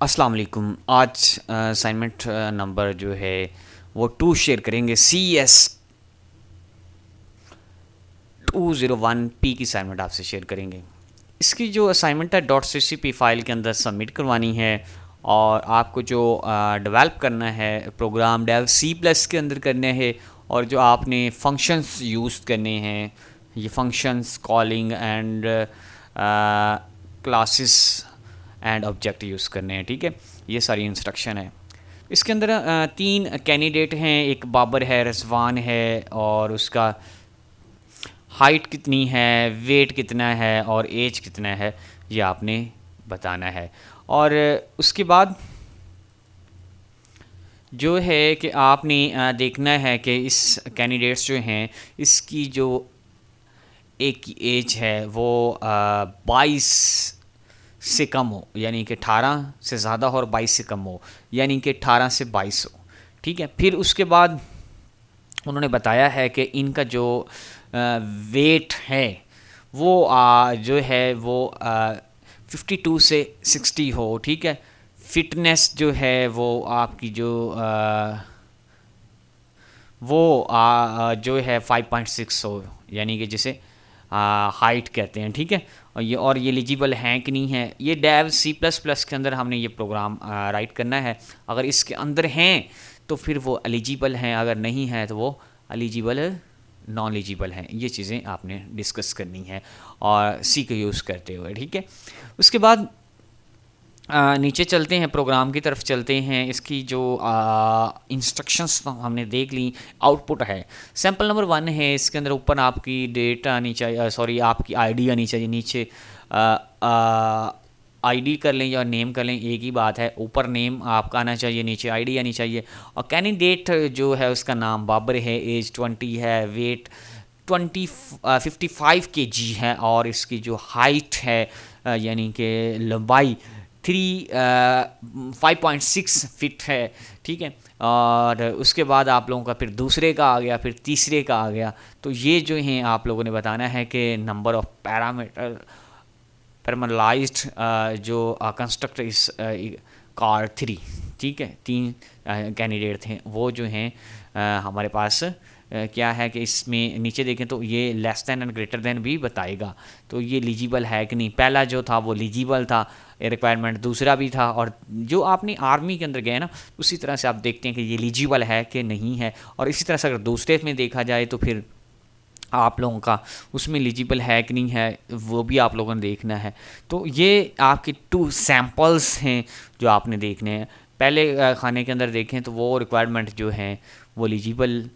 अस्सलाम वालेकुम। आज असाइनमेंट नंबर जो है वो 2 शेयर करेंगे। CS 201P की असाइनमेंट आपसे शेयर करेंगे। इसकी जो असाइनमेंट है .ccp फाइल के अंदर सबमिट करवानी है और आपको जो डेवलप करना है प्रोग्राम डेव C+ के अंदर करना है और जो आपने फंक्शंस यूज़ करने हैं, ये functions calling and classes and object use करने हैं। ठीक है, ये सारी इंस्ट्रक्शन है। इसके अंदर 3 कैंडिडेट हैं, एक बाबर है, रिजवान है और उसका हाइट कितनी है, वेट कितना है और एज कितना है, ये आपने बताना है। और उसके बाद जो है कि आपने देखना है कि इस कैंडिडेट्स जो हैं इसकी जो एक की एज है वो 22 से कम हो, यानी कि 18 से ज़्यादा हो और 22 से कम हो, यानी कि 18 से 22 हो। ठीक है, फिर उसके बाद उन्होंने बताया है कि इनका जो वेट है वो जो है वो 52 से 60 हो। ठीक है, फिटनेस जो है वो आपकी जो जो है 5.6 हो, यानी कि जिसे हाइट कहते हैं। ठीक है, और ये एलिजिबल हैं कि नहीं है, ये डेव C++ के अंदर हमने ये प्रोग्राम राइट करना है। अगर इसके अंदर हैं तो फिर वो एलिजिबल हैं, अगर नहीं है तो वो एलिजिबल नॉन एलिजिबल हैं। ये चीज़ें आपने डिस्कस करनी है और C को यूज़ करते हुए। ठीक है, उसके बाद नीचे चलते हैं, प्रोग्राम की तरफ चलते हैं। इसकी जो इंस्ट्रक्शंस हमने देख ली, आउटपुट है सैम्पल नंबर 1 है। इसके अंदर ऊपर आपकी डेट आनी चाहिए, सॉरी आपकी आईडी आनी चाहिए। नीचे आईडी कर लें या नेम कर लें, एक ही बात है। ऊपर नेम आपका आना चाहिए, नीचे आईडी आनी चाहिए। और कैंडिडेट जो है उसका नाम बाबर है, एज 20 है, वेट 55 kg है और इसकी जो हाइट है यानी कि लंबाई 5.6 फीट है। ठीक है, और उसके बाद आप लोगों का फिर दूसरे का आ गया, फिर तीसरे का आ गया। तो ये जो हैं आप लोगों ने बताना है कि नंबर ऑफ पैरामीटराइज्ड जो कंस्ट्रक्ट इस कार 3। ठीक है, 3 कैंडिडेट थे वो जो हैं हमारे पास क्या है कि इसमें नीचे देखें तो ये less than and greater than भी बताएगा। तो ये एलिजिबल है कि नहीं, पहला जो था वो एलिजिबल था रिक्वायरमेंट, दूसरा भी था। और जो आपने आर्मी के अंदर गए ना, उसी तरह से आप देखते हैं कि ये एलिजिबल है कि नहीं है। और इसी तरह से अगर दूसरे में देखा जाए तो फिर आप लोगों का उसमें एलिजिबल है कि नहीं है वो भी आप लोगों ने देखना है। तो ये आपके 2 सैम्पल्स हैं जो आपने देखने हैं। पहले खाने के अंदर देखें तो वो रिक्वायरमेंट जो हैं वो एलिजिबल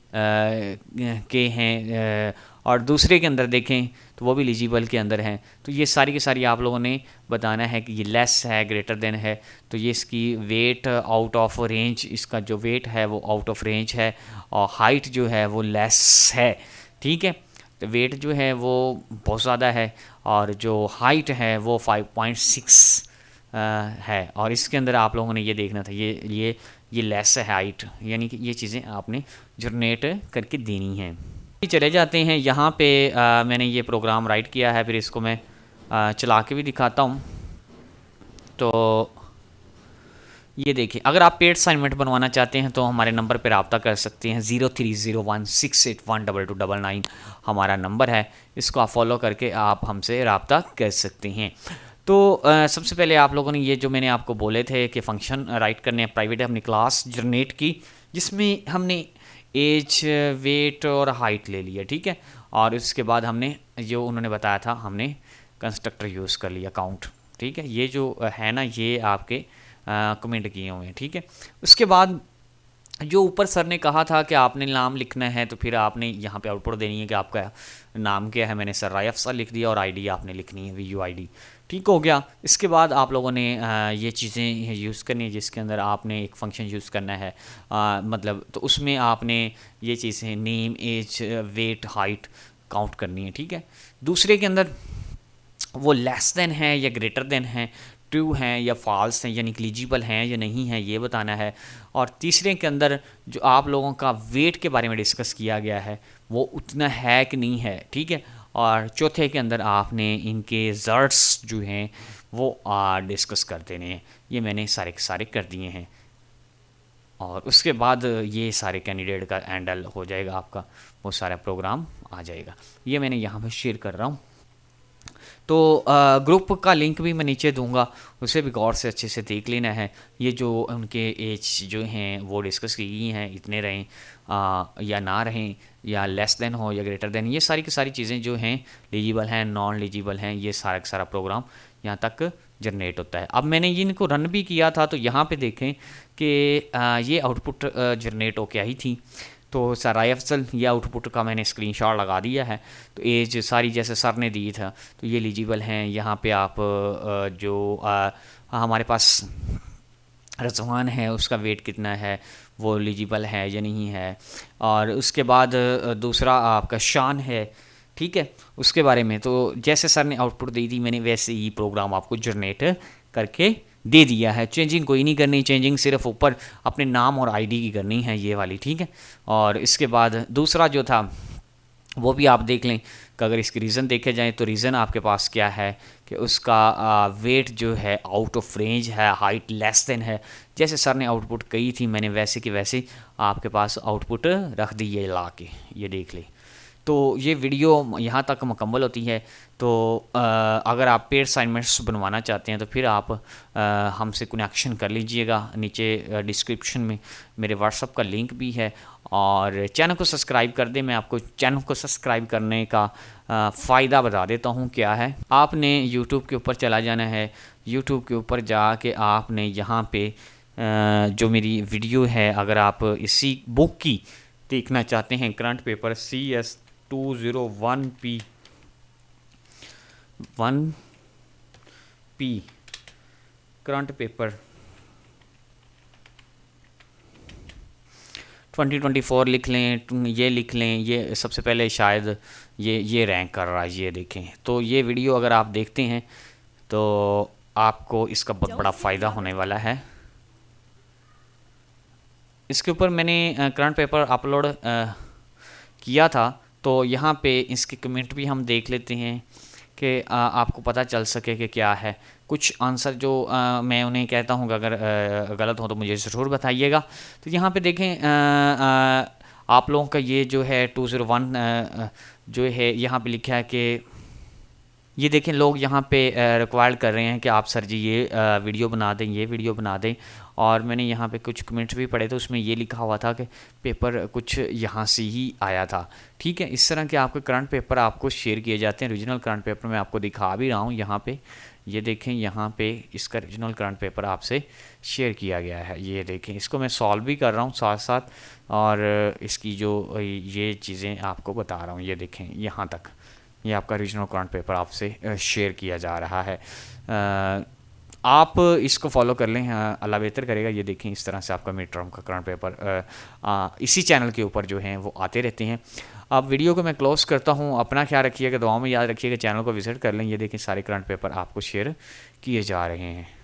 के हैं, और दूसरे के अंदर देखें तो वो भी एलिजिबल के अंदर हैं। तो ये सारी की सारी आप लोगों ने बताना है कि ये लेस है, ग्रेटर देन है। तो ये इसकी वेट आउट ऑफ रेंज, इसका जो वेट है वो आउट ऑफ रेंज है और हाइट जो है वो लेस है। ठीक है, तो वेट जो है वो बहुत ज़्यादा है और जो हाइट है वो 5.6 है। और इसके अंदर आप लोगों ने ये देखना था, ये लेस है हाइट, यानी कि ये चीज़ें आपने जनरेट करके देनी हैं। चले जाते हैं यहाँ पे मैंने ये प्रोग्राम राइट किया है, फिर इसको मैं चला के भी दिखाता हूँ। तो ये देखिए, अगर आप पेड असाइनमेंट बनवाना चाहते हैं तो हमारे नंबर पर रब्ता कर सकते हैं। 030168122299 हमारा नंबर है, इसको आप फॉलो करके आप हमसे रब्ता कर सकते हैं। तो सबसे पहले आप लोगों ने ये जो मैंने आपको बोले थे कि फ़ंक्शन राइट करने हैं, प्राइवेट हमने क्लास जनरेट की जिसमें हमने एज, वेट और हाइट ले लिया। ठीक है, और उसके बाद हमने जो उन्होंने बताया था हमने कंस्ट्रक्टर यूज़ कर लिया काउंट। ठीक है, ये जो है ना ये आपके कमेंट किए हुए हैं। ठीक है, उसके बाद जो ऊपर सर ने कहा था कि आपने नाम लिखना है तो फिर आपने यहाँ पे आउटपुट देनी है कि आपका नाम क्या है। मैंने सर राय अफसर लिख दिया और आईडी आपने लिखनी है VUID। ठीक हो गया। इसके बाद आप लोगों ने ये चीज़ें यूज़ करनी है जिसके अंदर आपने एक फ़ंक्शन यूज़ करना है, मतलब तो उसमें आपने ये चीज़ें name, age, weight, height count करनी है। ठीक है, दूसरे के अंदर वो लेस देन है या ग्रेटर देन है, ट्रू हैं या फॉल्स हैं, यानी एलिजिबल हैं या नहीं है, ये बताना है। और तीसरे के अंदर जो आप लोगों का वेट के बारे में डिस्कस किया गया है वो उतना है कि नहीं है। ठीक है, और चौथे के अंदर आपने इनके रिजल्ट्स जो हैं वो डिस्कस कर देने हैं। ये मैंने सारे के सारे कर दिए हैं और उसके बाद ये सारे कैंडिडेट का हैंडल हो जाएगा, आपका वो सारा प्रोग्राम आ जाएगा। ये मैंने यहाँ पे शेयर कर रहा हूँ। तो ग्रुप का लिंक भी मैं नीचे दूंगा, उसे भी गौर से अच्छे से देख लेना है। ये जो उनके एज जो हैं वो डिस्कस की गई हैं, इतने रहें या ना रहें, या लेस देन हो या ग्रेटर देन, ये सारी की सारी चीज़ें जो हैं एलिजिबल हैं, नॉन एलिजिबल हैं, ये सारा का सारा प्रोग्राम यहाँ तक जनरेट होता है। अब मैंने ये इनको रन भी किया था, तो यहाँ पे देखें कि ये आउटपुट जनरेट होके आई थी। तो सराय अफजल ये आउटपुट का मैंने स्क्रीनशॉट लगा दिया है। तो एज सारी जैसे सर ने दी था, तो ये एलिजिबल हैं। यहाँ पे आप जो हमारे पास रज़वान है उसका वेट कितना है, वो एलिजिबल है या नहीं है। और उसके बाद दूसरा आपका शान है, ठीक है, उसके बारे में। तो जैसे सर ने आउटपुट दी थी मैंने वैसे ही प्रोग्राम आपको जनरेट करके दे दिया है। चेंजिंग कोई नहीं करनी, चेंजिंग सिर्फ ऊपर अपने नाम और आईडी की करनी है, ये वाली, ठीक है। और इसके बाद दूसरा जो था वो भी आप देख लें कि अगर इसकी रीज़न देखे जाएँ तो रीज़न आपके पास क्या है कि उसका वेट जो है आउट ऑफ रेंज है, हाइट लेस देन है। जैसे सर ने आउटपुट कही थी मैंने वैसे कि वैसे आपके पास आउटपुट रख दी है ला के, ये देख लें। तो ये वीडियो यहाँ तक मुकम्मल होती है। तो अगर आप पेड असाइनमेंट्स बनवाना चाहते हैं तो फिर आप हमसे कनेक्शन कर लीजिएगा। नीचे डिस्क्रिप्शन में मेरे व्हाट्सअप का लिंक भी है, और चैनल को सब्सक्राइब कर दें। मैं आपको चैनल को सब्सक्राइब करने का फ़ायदा बता देता हूँ क्या है। आपने यूट्यूब के ऊपर चला जाना है। यूट्यूब के ऊपर जाके आपने यहाँ पे जो मेरी वीडियो है, अगर आप इसी बुक की देखना चाहते हैं, current paper CS 201P current paper 2024 लिख लें, ये लिख लें। ये सबसे पहले शायद ये रैंक कर रहा है, ये देखें। तो ये वीडियो अगर आप देखते हैं तो आपको इसका बहुत बड़ा फ़ायदा होने वाला है। इसके ऊपर मैंने करंट पेपर अपलोड किया था, तो यहाँ पे इसके कमेंट भी हम देख लेते हैं कि आपको पता चल सके कि क्या है। कुछ आंसर जो मैं उन्हें कहता हूँ कि अगर गलत हो तो मुझे ज़रूर बताइएगा। तो यहाँ पे देखें आप लोगों का ये जो है 201 जो है यहाँ पे लिखा है कि ये देखें लोग यहाँ पे रिक्वायर्ड कर रहे हैं कि आप सर जी ये वीडियो बना दें, ये वीडियो बना दें। और मैंने यहाँ पे कुछ कमेंट्स भी पढ़े तो उसमें ये लिखा हुआ था कि पेपर कुछ यहाँ से ही आया था, ठीक है। इस तरह के आपके करंट पेपर आपको शेयर किए जाते हैं। रीजनल करंट पेपर मैं आपको दिखा भी रहा हूँ यहाँ पे, ये देखें। यहाँ पे इसका रीजनल करंट पेपर आपसे शेयर किया गया है, ये देखें। इसको मैं सॉल्व भी कर रहा हूँ साथ साथ, और इसकी जो ये चीज़ें आपको बता रहा हूँ, ये देखें। यहाँ तक ये आपका रीजनल करंट पेपर आपसे शेयर किया जा रहा है। आप इसको फॉलो कर लें, अल्लाह बेहतर करेगा। ये देखें, इस तरह से आपका मिड टर्म का करंट पेपर इसी चैनल के ऊपर जो हैं वो आते रहते हैं। अब वीडियो को मैं क्लोज़ करता हूँ। अपना ख्याल रखिएगा, दुआओं में याद रखिएगा, चैनल को विज़िट कर लें। ये देखें सारे करंट पेपर आपको शेयर किए जा रहे हैं।